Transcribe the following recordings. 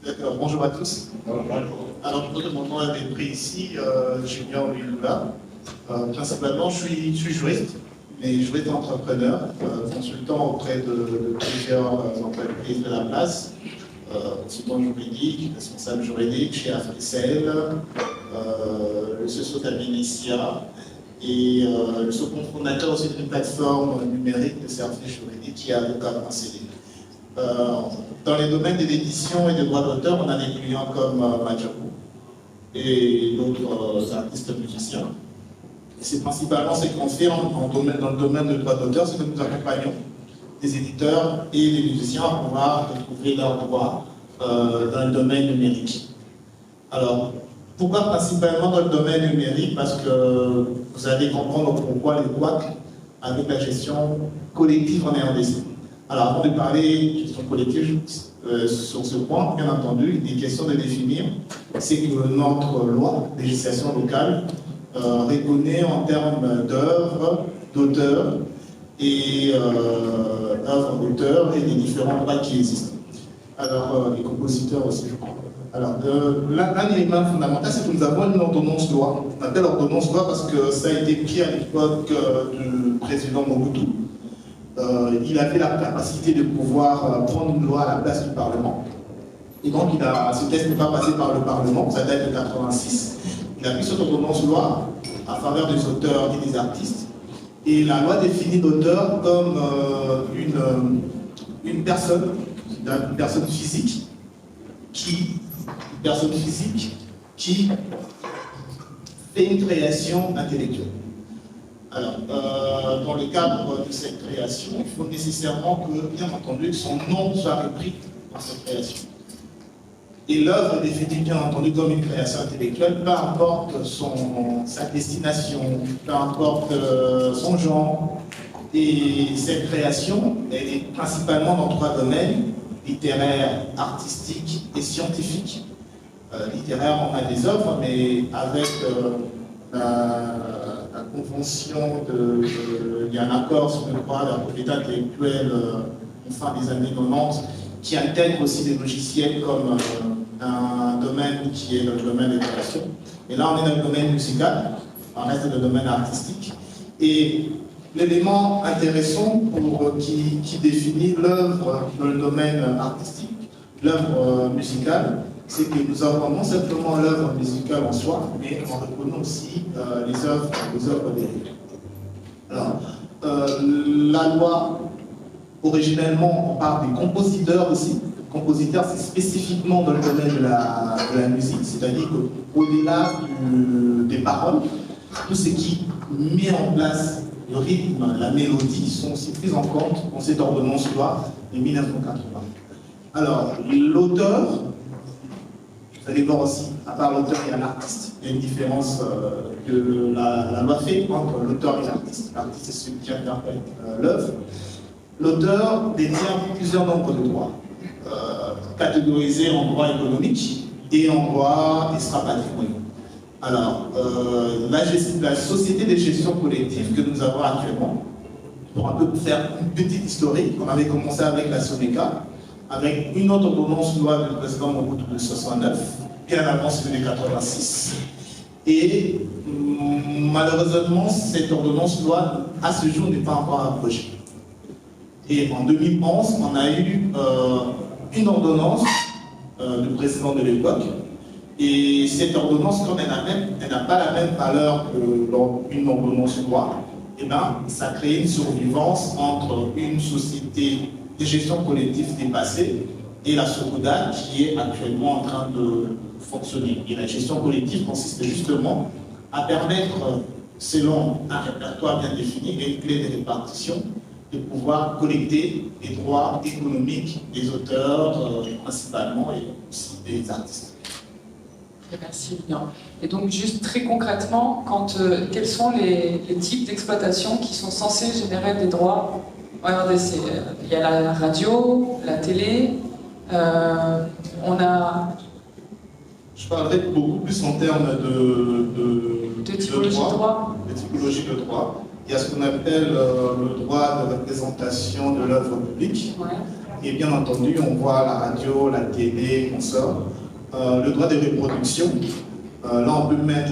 D'accord, bonjour à tous. Alors, mon nom est pris ici, Junior Lula. Principalement, je suis juriste, mais juriste entrepreneur, consultant auprès de plusieurs entreprises de la place, consultant juridique, responsable juridique chez Africell, le Société Initia, et je suis cofondateur aussi d'une plateforme numérique de services juridiques qui a le cadre en CD. Dans les domaines de l'édition et des droits d'auteur, on a des clients comme Majaku et d'autres artistes musiciens. Et c'est principalement ce qu'on fait dans le domaine de droits d'auteur, c'est que nous accompagnons les éditeurs et les musiciens à pouvoir retrouver leurs droits dans le domaine numérique. Alors, pourquoi principalement dans le domaine numérique? Parce que vous allez comprendre pourquoi les droits avec la gestion collective en RDC. Alors, avant de parler de gestion collective sur ce point, bien entendu, il est question de définir c'est que notre loi, législation locale, reconnaît en termes d'œuvres, d'auteurs et œuvres d'auteurs et des différents droits qui existent. Alors, les compositeurs aussi, je crois. Alors, l'un élément fondamental, c'est que nous avons une ordonnance loi. On appelle ordonnance loi parce que ça a été pris à l'époque du président Mobutu. Il avait la capacité de pouvoir prendre une loi à la place du Parlement. Et donc, ce texte n'est pas passé par le Parlement, ça date de 86. Il a pris cette ordonnance loi en faveur des auteurs et des artistes. Et la loi définit l'auteur comme une personne physique qui fait une création intellectuelle. Alors, dans le cadre de cette création, il faut nécessairement que, bien entendu, que son nom soit repris dans cette création. Et l'œuvre est définie, bien entendu, comme une création intellectuelle, peu importe sa destination, peu importe son genre. Et cette création, elle est principalement dans trois domaines: littéraire, artistique et scientifique. Littéraire, on a des œuvres, mais avec la convention il y a un accord sur le droit de la propriété intellectuelle fin des années 90 qui intègre aussi des logiciels comme un domaine qui est le domaine de création. Et là, on est dans le domaine musical, on reste dans le domaine artistique. Et l'élément intéressant qui définit l'œuvre dans le domaine artistique, l'œuvre musicale, c'est que nous avons non simplement l'œuvre musicale en soi, mais on reconnaît aussi les œuvres lyriques. Alors, la loi, originellement, on parle des compositeurs aussi. Compositeur, c'est spécifiquement dans le domaine de la musique, c'est-à-dire qu'au-delà des paroles, tout ce qui met en place le rythme, la mélodie sont aussi prises en compte dans cette ordonnance loi de 1980. Alors, l'auteur, vous allez voir aussi, à part l'auteur, il y a l'artiste. Il y a une différence que la loi fait entre l'auteur et l'artiste. L'artiste, c'est celui qui interprète l'œuvre. L'auteur détient plusieurs nombres de droits, catégorisés en droit économique et en droit extra-patrimonial. Alors, la société de gestion collective que nous avons actuellement, pour un peu faire une petite historique, on avait commencé avec la SONECA, avec une autre ordonnance loi du président Mobutu de 69, bien avant celui de 86. Et malheureusement, cette ordonnance loi, à ce jour, n'est pas encore abrogée. Et en 2011, on a eu une ordonnance du président de l'époque. Et cette ordonnance, comme elle n'a pas la même valeur qu'une ordonnance loi, et bien, ça crée une survivance entre une société de gestion collective dépassée et la SOCODA qui est actuellement en train de fonctionner. Et la gestion collective consiste justement à permettre, selon un répertoire bien défini et une clé de répartition, de pouvoir collecter les droits économiques des auteurs principalement et aussi des artistes. Merci bien. Et donc juste très concrètement, quels sont les types d'exploitation qui sont censés générer des droits? Regardez, il y a la radio, la télé, on a... Je parlerai beaucoup plus en termes de typologie de droit. De typologie de droit. Il y a ce qu'on appelle le droit de représentation de l'œuvre publique. Ouais. et bien entendu, on voit la radio, la télé, consorts. Le droit de reproduction, là on peut mettre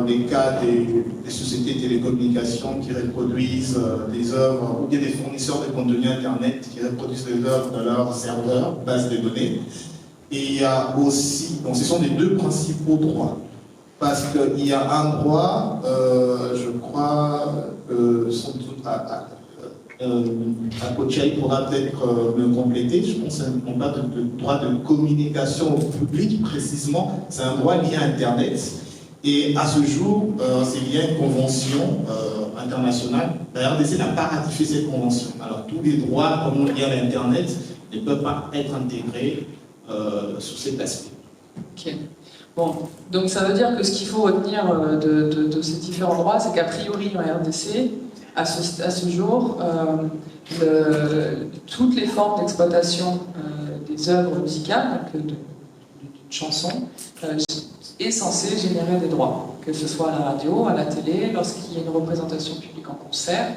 les cas des sociétés de télécommunications qui reproduisent des œuvres, ou bien des fournisseurs de contenu Internet qui reproduisent des œuvres dans leur serveur, base de données. Et il y a aussi, donc ce sont les deux principaux droits. Parce qu'il y a un droit, je crois, sans doute Kochaï pourra peut-être me compléter, je pense qu'on parle de droit de communication au public précisément, c'est un droit lié à Internet. Et à ce jour, c'est lié à une convention internationale. La RDC n'a pas ratifié cette convention. Alors tous les droits comme liés à l'Internet ne peuvent pas être intégrés sous cet aspect. Ok. Bon, donc ça veut dire que ce qu'il faut retenir de ces différents droits, c'est qu'a priori en RDC, à ce jour, toutes les formes d'exploitation des œuvres musicales, donc de chansons, est censé générer des droits, que ce soit à la radio, à la télé, lorsqu'il y a une représentation publique en concert,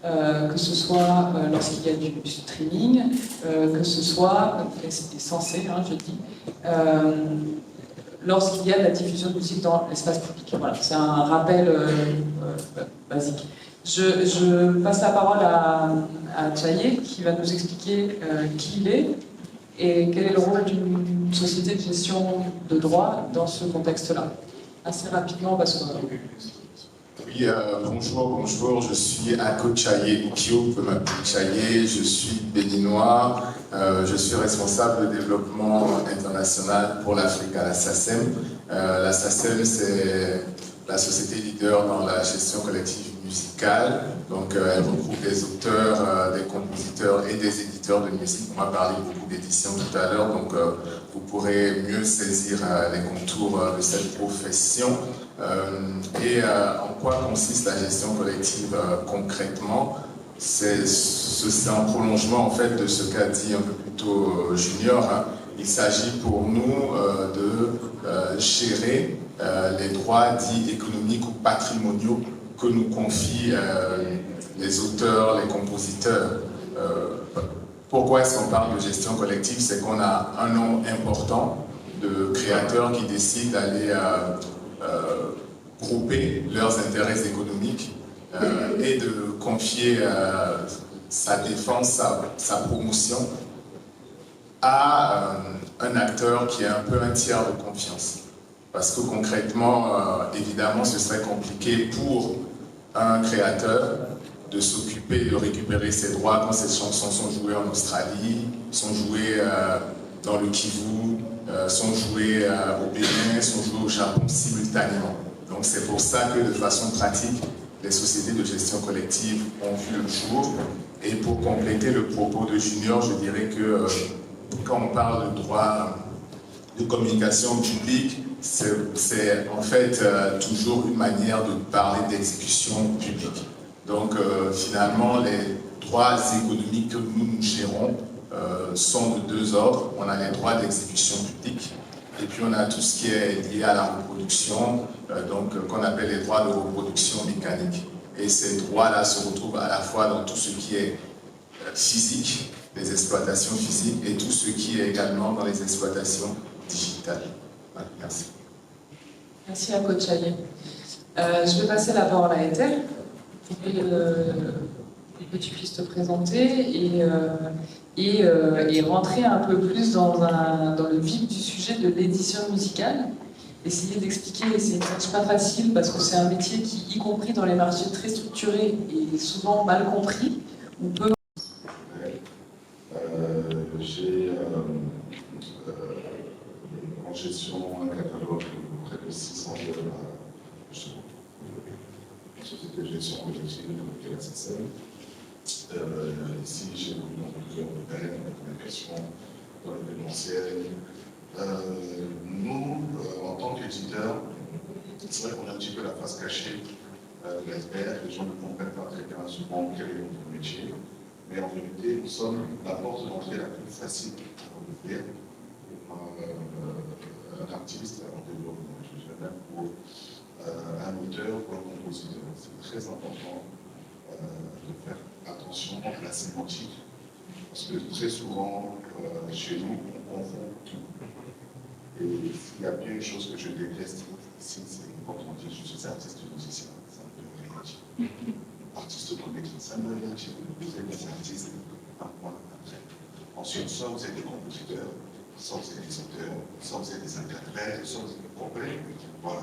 que ce soit lorsqu'il y a du streaming, que ce soit, c'est censé, hein, je dis, lorsqu'il y a de la diffusion de musique dans l'espace public. Voilà, c'est un rappel basique. Je passe la parole à Tchaye, qui va nous expliquer qui il est et quel est le rôle d'une société de gestion de droit dans ce contexte-là. Assez rapidement, parce que... Oui, bonjour, je suis Ako Tchaye Ukio, vous pouvez m'appeler Tchaye, je suis béninois, je suis responsable de développement international pour l'Afrique à la SACEM. La SACEM, c'est la société leader dans la gestion collective musicale, donc elle regroupe des auteurs, des compositeurs et des éditeurs de musique. On m'a parlé beaucoup d'édition tout à l'heure, donc vous pourrez mieux saisir les contours de cette profession. Et en quoi consiste la gestion collective concrètement? C'est un prolongement en fait de ce qu'a dit un peu plus tôt Junior. Hein. Il s'agit pour nous de gérer les droits dits économiques ou patrimoniaux que nous confient les auteurs, les compositeurs. Pourquoi est-ce qu'on parle de gestion collective? C'est qu'on a un nombre important de créateurs qui décident d'aller grouper leurs intérêts économiques et de confier sa défense, sa promotion à un acteur qui est un peu un tiers de confiance. Parce que concrètement, évidemment, ce serait compliqué pour un créateur de s'occuper de récupérer ses droits quand ces chansons sont jouées en Australie, sont jouées dans le Kivu, sont jouées au Bénin, sont jouées au Japon simultanément. Donc c'est pour ça que de façon pratique, les sociétés de gestion collective ont vu le jour. Et pour compléter le propos de Junior, je dirais que quand on parle de droit de communication publique, c'est en fait toujours une manière de parler d'exécution publique. Donc finalement, les droits économiques que nous gérons sont de deux ordres. On a les droits d'exécution publique et puis on a tout ce qui est lié à la reproduction, donc qu'on appelle les droits de reproduction mécanique. Et ces droits-là se retrouvent à la fois dans tout ce qui est physique, les exploitations physiques, et tout ce qui est également dans les exploitations digitales. Voilà, merci. Merci à Kochaye. Je vais passer la parole à Ethel pour que tu puisses te présenter et rentrer un peu plus dans le vif du sujet de l'édition musicale. Essayer d'expliquer, c'est une tâche pas facile parce que c'est un métier qui, y compris dans les marchés très structurés, est souvent mal compris ou peu. J'ai en gestion un catalogue de près de 600 œuvres à une société de gestion collective de la SACEM. Ici, j'ai évolué dans plusieurs domaines, la communication, dans l'événementiel. Nous, en tant qu'éditeurs, c'est vrai qu'on a un petit peu la face cachée de l'iceberg. Les gens ne comprennent pas très bien souvent quel est notre métier. Mais en vérité, nous sommes la porte d'entrée la plus facile à ouvrir pour un artiste, en développement, pour un auteur ou un compositeur. C'est très important de faire attention à la sémantique Parce que très souvent, chez nous, on confond tout. Et il y a bien une chose que je déteste ici, c'est quand on dit je suis artiste musicien, ça ne veut rien dire. Artiste comédien, ça ne veut rien dire. Vous êtes des artistes, un point après. Ensuite, soit vous êtes des compositeurs, soit vous êtes des auteurs, soit vous êtes des interprètes, soit vous êtes des copains. Voilà.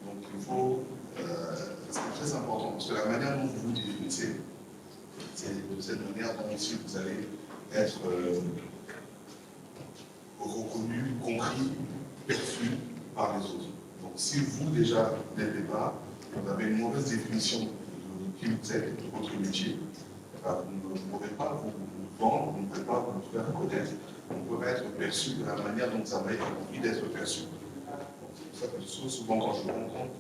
Donc il faut, c'est très important, parce que la manière dont vous vous définissez, c'est de cette manière dont aussi vous allez être reconnu, compris, perçu par les autres. Donc si vous déjà, dès le départ, vous avez une mauvaise définition de qui vous êtes, de votre métier, vous ne pourrez pas vous vendre, vous ne pouvez pas vous faire connaître, vous ne pouvez pas être perçu de la manière dont vous avez envie d'être perçu. C'est pour ça que souvent quand je rencontre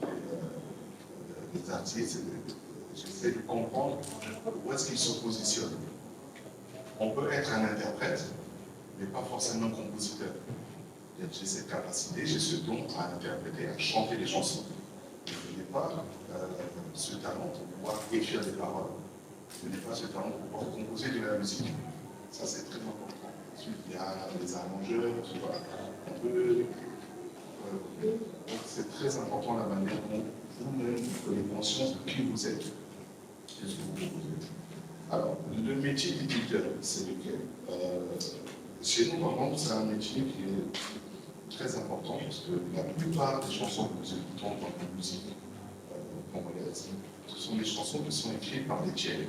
les artistes, j'essaie de comprendre où est-ce qu'ils se positionnent. On peut être un interprète, mais pas forcément un compositeur. J'ai cette capacité, j'ai ce don à interpréter, à chanter des chansons. Je n'ai pas ce talent pour pouvoir écrire des paroles. Je n'ai pas ce talent pour pouvoir composer de la musique. Ça, c'est très important. Ensuite, il y a les arrangeurs, tu vois. On peut, c'est très important la manière dont vous-même vous prenez conscience de qui vous êtes. Et ce que vous proposez. Alors, le métier d'éditeur, c'est lequel chez nous, par contre, c'est un métier qui est très important parce que la plupart des chansons que nous écoutons dans la musique congolaise, ce sont des chansons qui sont écrites par des tiers.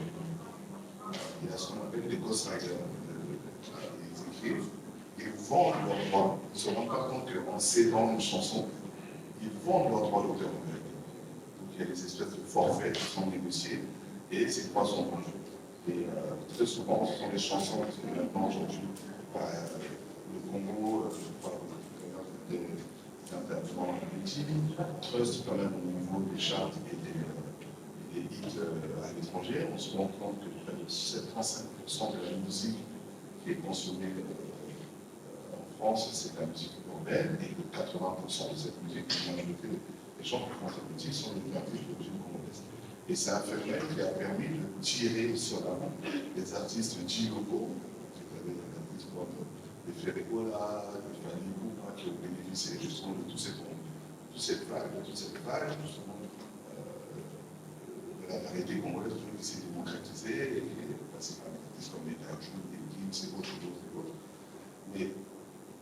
Il y a ce qu'on appelle des ghostwriters. Ils écrivent, ils vendent leurs droits. Ils ne se rendent pas compte qu'en cédant une chanson, ils vendent leurs droits d'auteur. Donc il y a des espèces de forfaits qui sont négociés et ces droits sont vendus. Et très souvent, ce sont des chansons qui sont maintenant aujourd'hui. Le Congo, d'intervenants politiques, trust quand même au niveau des chartes et des hits à l'étranger. On se rend compte que près de 75% de la musique qui est consommée en France, c'est la musique urbaine, et que 80% de cette musique, les gens qui font cette musique sont des artistes d'origine congolaise. Et c'est un phénomène qui a permis de tirer sur l'avant des artistes dits locaux. Les Ferregola, les familles Bouba qui ont bénéficié justement de toute cette vague, justement, de la variété congolaise qui s'est démocratisée, et qui est passée par des artistes comme les Dajou, les Gims et autres. Mais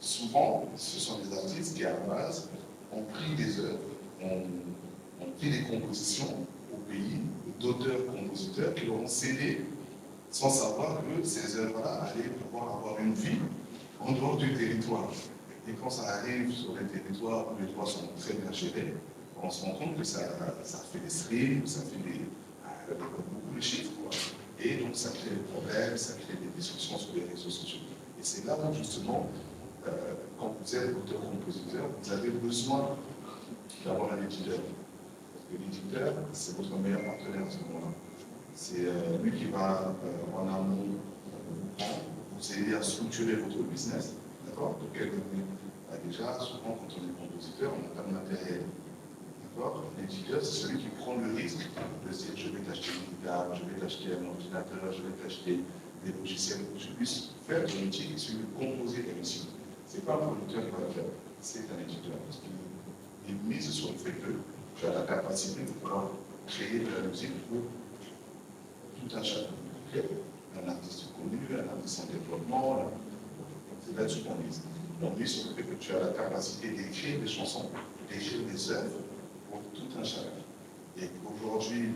souvent, ce sont des artistes qui, à la base, ont pris des œuvres, ont pris des compositions au pays d'auteurs-compositeurs qui leur ont cédé sans savoir que ces œuvres-là allaient pouvoir avoir une vie en dehors du territoire. Et quand ça arrive sur les territoires où les droits sont très bien gérés, on se rend compte que ça fait des streams, ça fait beaucoup de chiffres. Quoi. Et donc ça crée des problèmes, ça crée des discussions sur les réseaux sociaux. Et c'est là où justement, quand vous êtes auteur-compositeur, vous avez besoin d'avoir un éditeur. Parce que l'éditeur, c'est votre meilleur partenaire à ce moment-là. C'est lui qui va en amont vous aider à structurer votre business, d'accord? Donc, déjà, souvent, quand on est compositeur, on n'a pas de matériel, d'accord? L'éditeur, c'est celui qui prend le risque de se dire, je vais t'acheter une guitare, je vais t'acheter un ordinateur, je vais t'acheter des logiciels pour que tu puisses faire ton métier qui est celui de composer des musiques. Ce n'est pas un producteur qui va le faire, c'est un éditeur, parce qu'il mise sur le fait que tu as la capacité de pouvoir créer de la musique pour tout un chacun. Un artiste connu, un artiste en développement, c'est là-dessus qu'on mise. On mise sur le fait que tu as la capacité d'écrire des chansons, d'écrire des œuvres pour tout un chacun. Et aujourd'hui,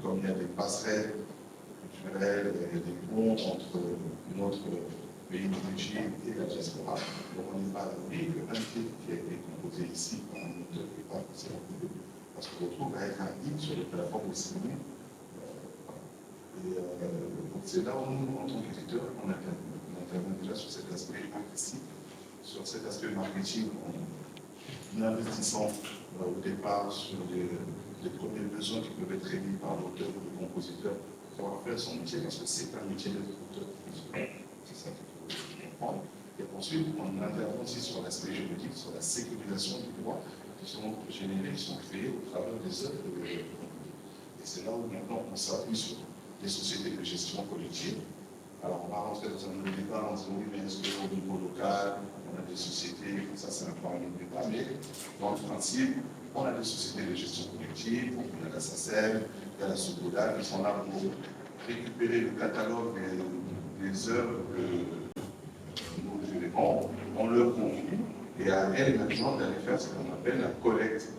comme il y a des passerelles culturelles, il y a des ponts entre notre pays d'origine et la diaspora, donc on n'est pas à l'abri qu'un titre qui a été composé ici par un auteur qui n'est pas forcément connu, parce qu'on retrouve à être un hit sur les plateformes de streaming. Et donc c'est là où nous, en tant qu'éditeur, on intervient déjà sur cet aspect artistique, sur cet aspect marketing, en investissant au départ sur les premiers besoins qui peuvent être émis par l'auteur ou le compositeur pour pouvoir faire son métier, parce que c'est un métier d'être auteur-compositeur. C'est ça qu'il faut comprendre. Et ensuite, on intervient aussi sur l'aspect juridique, sur la sécurisation des droits qui sont générés, qui sont créés au travers des œuvres de l'auteur. Et c'est là où maintenant on s'appuie sur les sociétés de gestion collective Alors, on va rentrer dans un nouveau débat, on se dit oui, mais est-ce qu'au niveau local, on a des sociétés, ça c'est un point de débat, mais dans le principe, on a des sociétés de gestion collective, on a la SACEM, il y a la SOCODA qui sont là pour récupérer le catalogue des œuvres que nous gérons, on leur confie, et à elles maintenant d'aller faire ce qu'on appelle la collecte.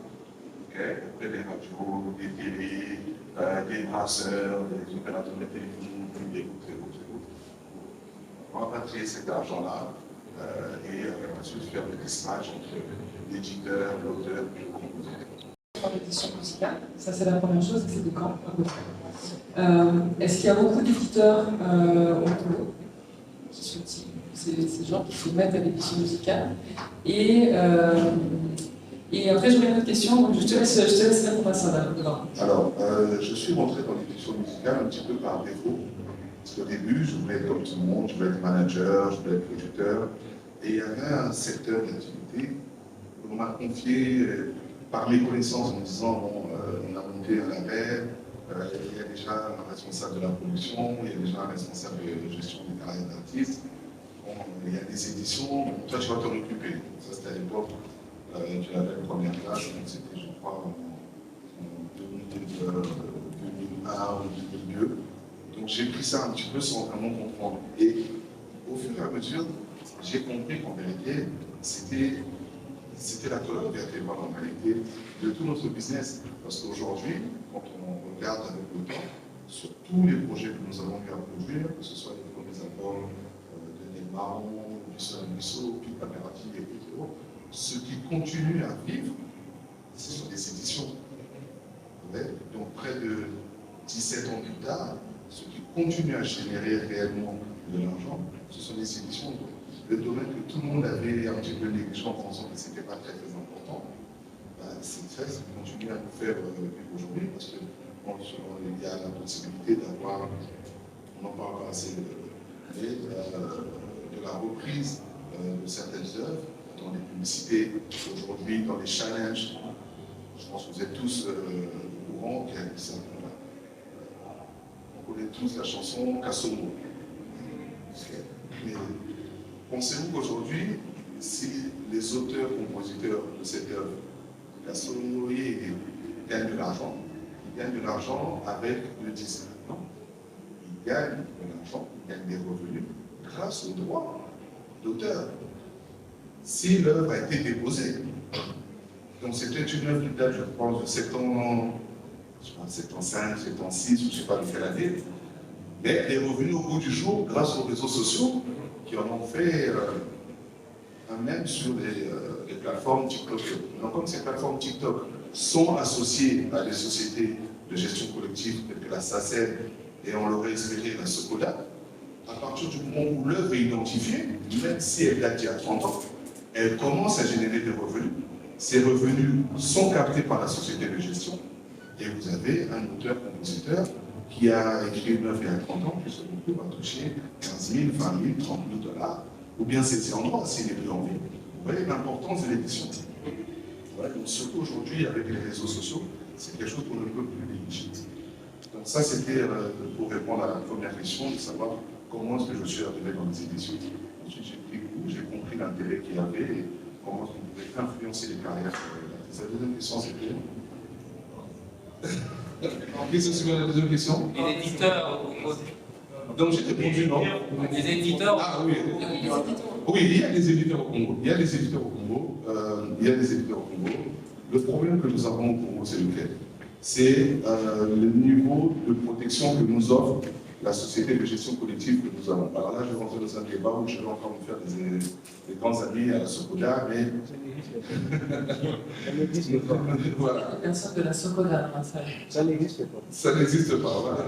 Auprès des radios, des télés, des brasseurs, des opérateurs de télévision, des autres. On va rapatrier cet argent-là et ensuite faire le dispatch entre l'éditeur, l'auteur et le compositeur. L'édition musicale, ça c'est la première chose, c'est de quand est-ce qu'il y a beaucoup d'éditeurs au Congo qui sont ces gens qui se mettent à l'édition musicale et après, j'aurais une autre question, donc je te laisse répondre à ça d'abord. Alors, je suis rentré dans l'édition musicale un petit peu par défaut, parce qu'au début, je voulais être comme tout le monde, je voulais être manager, je voulais être producteur, et il y avait un secteur d'activité qu'on m'a confié par mes connaissances en me disant, bon, on a monté un label, il y a déjà un responsable de la production, il y a déjà un responsable de gestion des carrières d'artistes, bon, il y a des éditions, bon, toi tu vas t'en occuper. Ça c'était à l'époque. Tu avais la première classe, donc c'était, je crois, en 2001 ou 2002. Donc j'ai pris ça un petit peu sans vraiment comprendre. Et au fur et à mesure, j'ai compris qu'en vérité, c'était la colonne vertébrale en réalité de tout notre business. Parce qu'aujourd'hui, quand on regarde avec le temps, sur tous les projets que nous avons eu à produire, que ce soit les premiers albums de Neymar, du Sol Musso, puis Camerati et autres, ce qui continue à vivre, ce sont des éditions. Ouais. Donc près de 17 ans plus tard, ce qui continue à générer réellement de l'argent, ce sont des éditions. Le domaine que tout le monde avait un petit peu négligé en pensant que ce n'était pas très, très important, c'est ça qui continue à nous faire vivre aujourd'hui, parce qu'il y a la possibilité d'avoir, on n'en parle pas assez, de la reprise de certaines œuvres, dans les publicités, aujourd'hui, dans les challenges. Je pense que vous êtes tous au courant qu'il y a ça. On connaît tous la chanson Kassomo. Mais pensez-vous qu'aujourd'hui, si les auteurs-compositeurs de cette œuvre, Kassomo, gagnent de l'argent, ils gagnent de l'argent avec le disque. Non, ils gagnent de l'argent, ils gagnent des revenus grâce aux droits d'auteur. Si l'œuvre a été déposée, donc c'était une œuvre qui date, je pense, de 75, 76, je ne sais pas de quelle année, mais elle est revenue au bout du jour grâce aux réseaux sociaux qui en ont fait un même sur les plateformes TikTok. Donc comme ces plateformes TikTok sont associées à des sociétés de gestion collective telles que la SACEM et on l'aurait espéré la SOCODA, à partir du moment où l'œuvre est identifiée, même si elle date d'il y a 30 ans, elle commence à générer des revenus. Ces revenus sont captés par la société de gestion. Et vous avez un auteur-compositeur qui a écrit une œuvre il y a 30 ans, qui se retrouve à toucher 15 000, 20 000, 30 000 $, ou bien c'est en droit s'il n'est plus en vie. Vous voyez l'importance de l'édition. Voilà, donc surtout aujourd'hui, avec les réseaux sociaux, c'est quelque chose qu'on ne peut plus négliger. Donc ça, c'était pour répondre à la première question, de savoir comment est-ce que je suis arrivé dans les éditions. Ensuite, j'ai pris goût, j'ai compris l'intérêt qu'il y avait et comment est-ce qu'on pouvait influencer les carrières. La deuxième question, c'était... Qu'est-ce que c'est la deuxième question? Les éditeurs au Congo. Donc j'ai répondu non. Les éditeurs. Ah oui. Oui, il y a des éditeurs au Congo. Il y a des éditeurs au Congo. Le problème que nous avons au Congo, c'est lequel? C'est le niveau de protection que nous offre la société de gestion collective que nous avons. Alors là, je vais rentrer dans un débat où je vais encore me faire des grands amis à la SOCODA, mais... Voilà. Personne de la SOCODA, ça n'existe pas. Ça n'existe pas, voilà.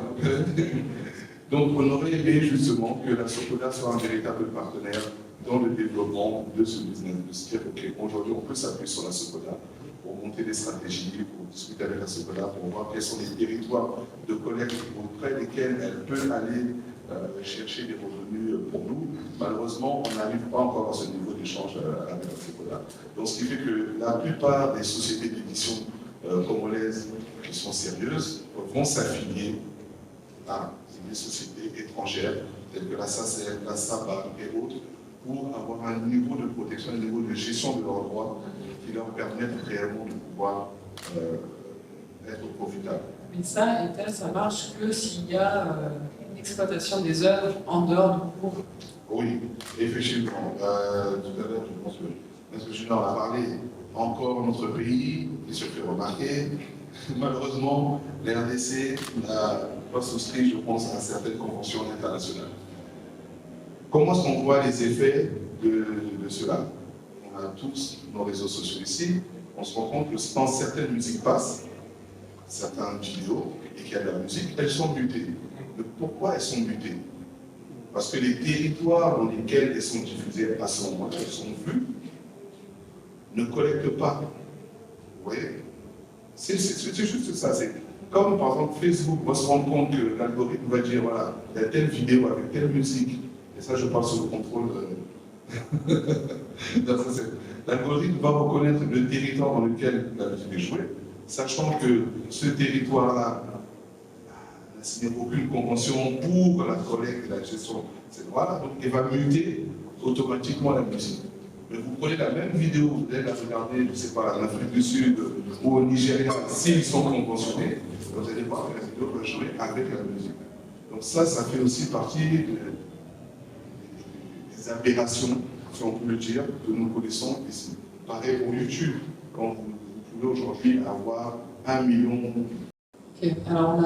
Donc on aurait aimé justement que la SOCODA soit un véritable partenaire dans le développement de ce business. De se dire, ok, aujourd'hui on peut s'appuyer sur la SOCODA pour monter des stratégies, pour discuter avec la SOCODA, pour voir quels sont les territoires de collecte auprès desquels elle peut aller chercher des revenus pour nous. Malheureusement, on n'arrive pas encore à ce niveau d'échange avec la SOCODA. Donc ce qui fait que la plupart des sociétés d'édition congolaises qui sont sérieuses vont s'affilier à des sociétés étrangères tels que la SACEM, la SABA et autres, pour avoir un niveau de protection, un niveau de gestion de leurs droits qui leur permettent réellement de pouvoir être profitables. Mais ça, Etel, ça marche que s'il y a une exploitation des œuvres en dehors du cours. Oui, effectivement. Tout à l'heure, je pense que M. Junior a parlé. Encore notre pays, il se fait remarquer. Malheureusement, la RDC n'a pas souscrit, je pense, à certaines conventions internationales. Comment est-ce qu'on voit les effets de cela? On a tous nos réseaux sociaux ici. On se rend compte que quand certaines musiques passent, certaines vidéos, et qu'il y a de la musique, elles sont mutées. Mais pourquoi elles sont mutées? Parce que les territoires dans lesquels elles sont diffusées à ce moment-là, elles sont vues, ne collectent pas. Vous voyez? C'est juste ça. C'est comme par exemple Facebook va se rendre compte que l'algorithme va dire voilà, il y a telle vidéo avec telle musique, et ça je parle sous le contrôle l'algorithme va reconnaître le territoire dans lequel la musique est jouée, sachant que ce territoire-là n'a signé aucune convention pour la collecte et la gestion de ces droits-là, donc il va muter automatiquement la musique. Mais vous prenez la même vidéo, vous allez la regarder, je ne sais pas, en Afrique du Sud ou au Nigeria, s'ils sont conventionnés, vous allez voir que la vidéo va jouer avec la musique. Donc ça fait aussi partie des aberrations, si on peut le dire, que nous connaissons ici. Pareil pour YouTube, quand vous pouvez aujourd'hui avoir 1 million. Okay. Alors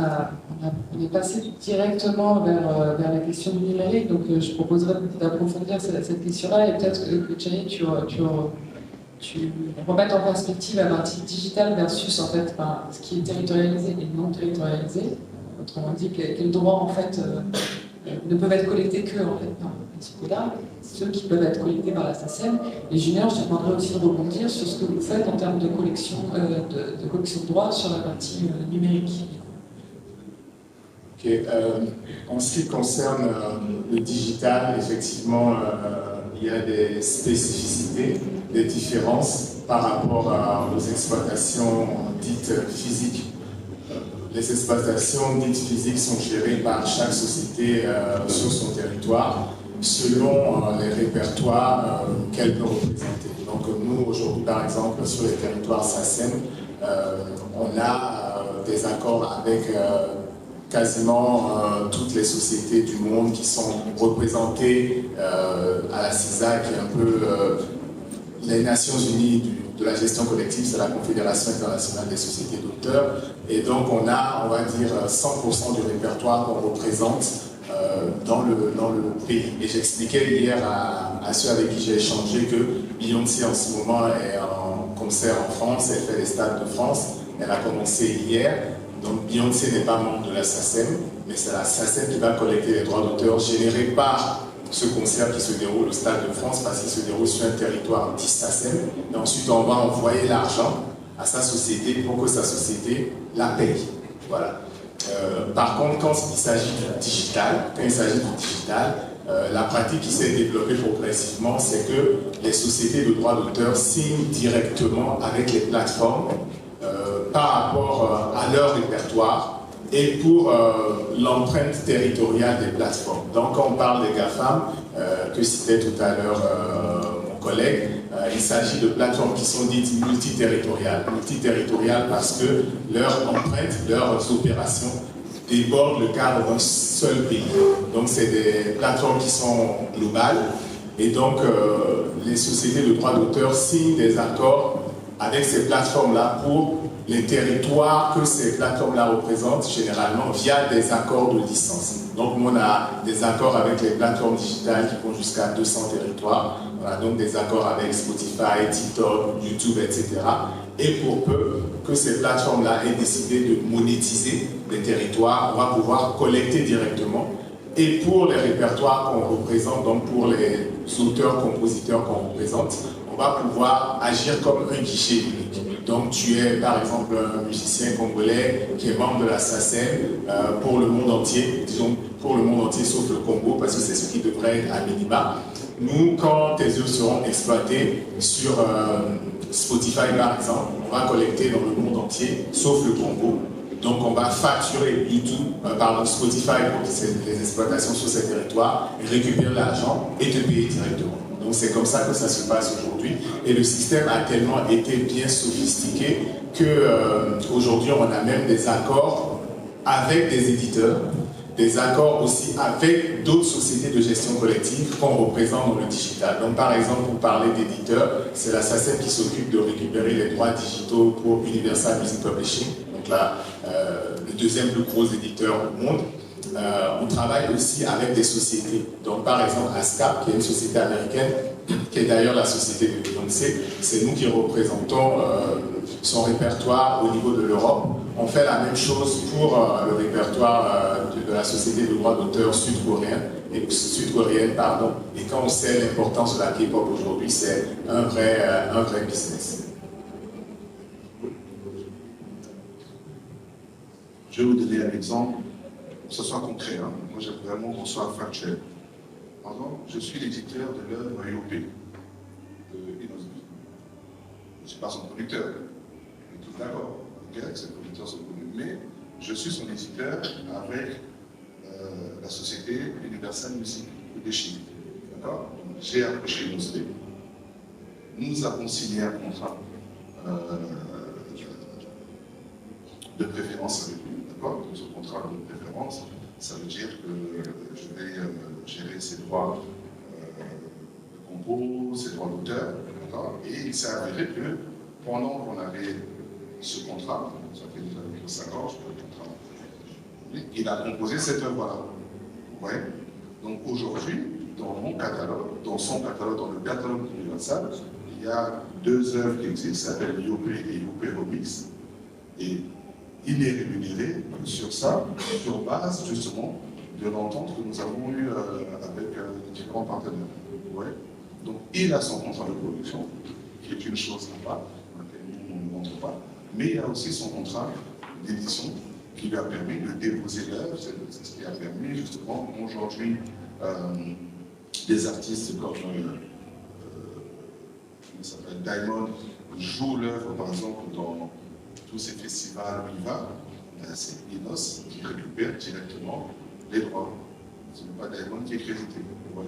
on est passé directement vers la question du numérique, donc je proposerais d'approfondir cette question-là et peut-être que Thierry, tu remettes en perspective la partie digitale versus en fait ce qui est territorialisé et non territorialisé. Autrement dit, quels droits en fait ne peuvent être collectés que en fait par là, ceux qui peuvent être collectés par la SACEM. Et Junior, je te demanderais aussi de rebondir sur ce que vous faites en termes de collection de droits sur la partie numérique. Ok. En ce qui concerne le digital, effectivement, il y a des spécificités, des différences par rapport aux exploitations dites physiques. Les exploitations dites physiques sont gérées par chaque société sur son territoire, selon les répertoires qu'elle peut représenter. Donc nous, aujourd'hui, par exemple, sur les territoires SACEM, on a des accords avec quasiment toutes les sociétés du monde qui sont représentées à la CISA, qui est un peu les Nations Unies de la gestion collective, c'est la Confédération internationale des sociétés d'auteurs. Et donc on a, on va dire, 100% du répertoire qu'on représente dans le pays. Et j'expliquais hier à ceux avec qui j'ai échangé que Beyoncé en ce moment est en concert en France, elle fait les stades de France, elle a commencé hier. Donc Beyoncé n'est pas membre de la SACEM, mais c'est la SACEM qui va collecter les droits d'auteur générés par ce concert qui se déroule au Stade de France, parce qu'il se déroule sur un territoire dit SACEM. Et ensuite, on va envoyer l'argent à sa société pour que sa société la paye. Voilà. Par contre, quand il s'agit du digital, la pratique qui s'est développée progressivement, c'est que les sociétés de droits d'auteur signent directement avec les plateformes par rapport à leur répertoire et pour l'empreinte territoriale des plateformes. Donc, quand on parle des GAFAM, que citait tout à l'heure mon collègue, il s'agit de plateformes qui sont dites multiterritoriales. Multiterritoriales parce que leur empreinte, leurs opérations débordent le cadre d'un seul pays. Donc, c'est des plateformes qui sont globales. Et donc, les sociétés de droits d'auteur signent des accords avec ces plateformes-là pour les territoires que ces plateformes-là représentent, généralement via des accords de licence. Donc, nous, on a des accords avec les plateformes digitales qui vont jusqu'à 200 territoires. On a donc des accords avec Spotify, TikTok, YouTube, etc. Et pour peu que ces plateformes-là aient décidé de monétiser des territoires, on va pouvoir collecter directement. Et pour les répertoires qu'on représente, donc pour les auteurs, compositeurs qu'on représente, on va pouvoir agir comme un guichet unique. Donc tu es par exemple un musicien congolais qui est membre de la SACEM pour le monde entier, disons pour le monde entier sauf le Congo, parce que c'est ce qui devrait être à minima. Nous, quand tes œuvres seront exploitées sur Spotify par exemple, on va collecter dans le monde entier, sauf le Congo. Donc on va facturer YouTube, Spotify pour les exploitations sur ces territoires, récupérer l'argent et te payer directement. Donc c'est comme ça que ça se passe aujourd'hui. Et le système a tellement été bien sophistiqué qu'aujourd'hui on a même des accords avec des éditeurs, des accords aussi avec d'autres sociétés de gestion collective qu'on représente dans le digital. Donc par exemple, pour parler d'éditeurs, c'est la SACEM qui s'occupe de récupérer les droits digitaux pour Universal Music Publishing, donc là, le deuxième plus gros éditeur au monde. On travaille aussi avec des sociétés. Donc par exemple, ASCAP, qui est une société américaine, qui est d'ailleurs la société de Beyoncé, c'est nous qui représentons son répertoire au niveau de l'Europe. On fait la même chose pour le répertoire de la société de droits d'auteur sud-coréenne. Et quand on sait l'importance de la K-pop aujourd'hui, c'est un vrai business. Je vais vous donner un exemple, que ce soit concret. Hein. Moi, j'aime vraiment qu'on soit factuel. Par exemple, je suis l'éditeur de l'œuvre IOP de Inosby. Je ne suis pas son producteur. On est tous d'accord. Ses producteurs sont connus. Mais je suis son éditeur avec la société Universal Music Publishing. D'accord. J'ai approché Inosby. Nous avons signé un contrat de préférence avec lui. D'accord. Donc, ce contrat de préférence, ça veut dire que je vais gérer ses droits de compos, ses droits d'auteur. Et il s'est avéré que pendant qu'on avait ce contrat, ça fait déjà 5 ans, je peux le contrat, il a composé cette œuvre-là. Ouais. Donc aujourd'hui, dans mon catalogue, dans son catalogue, dans le catalogue Universal, il y a 2 œuvres qui existent, qui s'appellent Yopé et Yopé Remix. Et il est rémunéré sur ça, sur base justement de l'entente que nous avons eue avec différents partenaires. Ouais. Donc il a son contrat de production, qui est une chose à part, laquelle nous ne montre pas, mais il a aussi son contrat d'édition qui lui a permis de déposer l'œuvre. C'est ce qui a permis justement aujourd'hui des artistes comme Diamond jouent l'œuvre par exemple dans tous ces festivals où il va, c'est Inos qui récupère directement les droits. Ce n'est pas Diamond qui est crédité. Ouais.